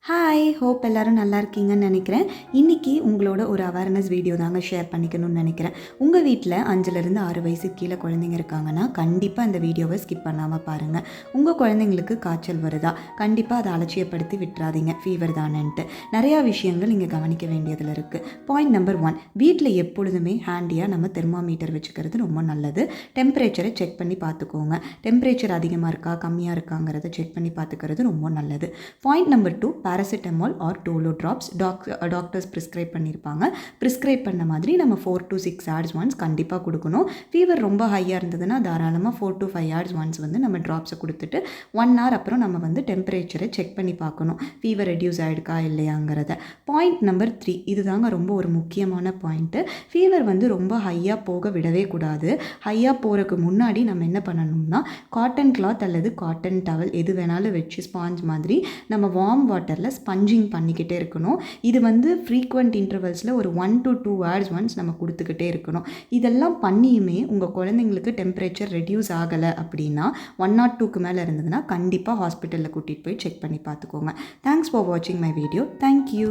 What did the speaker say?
Hi hope எல்லோரும் நல்லா இருக்கீங்கன்னு நினைக்கிறேன். இன்றைக்கி உங்களோட ஒரு அவேர்னஸ் வீடியோ தாங்க ஷேர் பண்ணிக்கணும்னு நினைக்கிறேன். உங்கள் வீட்டில் 5லேருந்து 6 வயசுக்கு கீழே குழந்தைங்க இருக்காங்கன்னா கண்டிப்பாக அந்த வீடியோவை ஸ்கிப் பண்ணாமல் பாருங்கள். உங்கள் குழந்தைங்களுக்கு காய்ச்சல் வருதா, கண்டிப்பாக அதை அலட்சியப்படுத்தி விட்டுறாதீங்க. ஃபீவர் தானேன்ட்டு நிறையா விஷயங்கள் இங்கே கவனிக்க வேண்டியதில் இருக்குது. பாயிண்ட் நம்பர் 1, வீட்டில் எப்பொழுதுமே ஹேண்டியாக நம்ம தெர்மாமீட்டர் வச்சுக்கிறது ரொம்ப நல்லது. டெம்பரேச்சரை செக் பண்ணி பார்த்துக்கோங்க. டெம்பரேச்சர் அதிகமாக இருக்கா கம்மியாக இருக்காங்கிறத செக் பண்ணி பார்த்துக்கிறது ரொம்ப நல்லது. Point number 2, paracetamol or Dolo drops doctors prescribe பண்ணியிருப்பாங்க. ப்ரிஸ்கிரைப் பண்ண மாதிரி நம்ம 4 to 6 hours ஒன்ஸ் கண்டிப்பாக கொடுக்கணும். ஃபீவர் ரொம்ப ஹையாக இருந்ததுன்னா தாராளமாக 4 to 5 hours ஒன்ஸ் நம்ம ட்ராப்ஸை கொடுத்துட்டு 1 hour அப்புறம் நம்ம டெம்பரேச்சரை செக் பண்ணி பார்க்கணும், ஃபீவர் ரெடியூஸ் ஆகிடுக்கா இல்லையாங்கிறத. பாயிண்ட் நம்பர் 3, இதுதாங்க ரொம்ப ஒரு முக்கியமான பாயிண்ட்டு. ஃபீவர் ரொம்ப ஹையாக போக விடவே கூடாது. ஹையாக போகிறதுக்கு முன்னாடி நம்ம என்ன பண்ணணும்னா, காட்டன் கிளாத் அல்லது காட்டன் டவல் எது வேணாலும் வச்சு ஸ்பாஞ்ச் மாதிரி நம்ம வார்ம் வாட்டரில் ஸ்பஞ்சிங் பண்ணிக்கிட்டே இருக்கணும். இது ஃப்ரீக்வெண்ட் இன்டர்வல்ஸில் ஒரு 1 to 2 hours ஒன்ஸ் நம்ம கொடுத்துக்கிட்டே இருக்கணும். இதெல்லாம் பண்ணியுமே உங்கள் குழந்தைங்களுக்கு டெம்பரேச்சர் ரெடியூஸ் ஆகலை அப்படின்னா 102க்கு மேலே இருந்ததுன்னா கண்டிப்பாக ஹாஸ்பிட்டலில் கூட்டிகிட்டு போய் செக் பண்ணி பார்த்துக்கோங்க. தேங்க்ஸ் ஃபார் வாட்சிங் மை வீடியோ. தேங்க்யூ.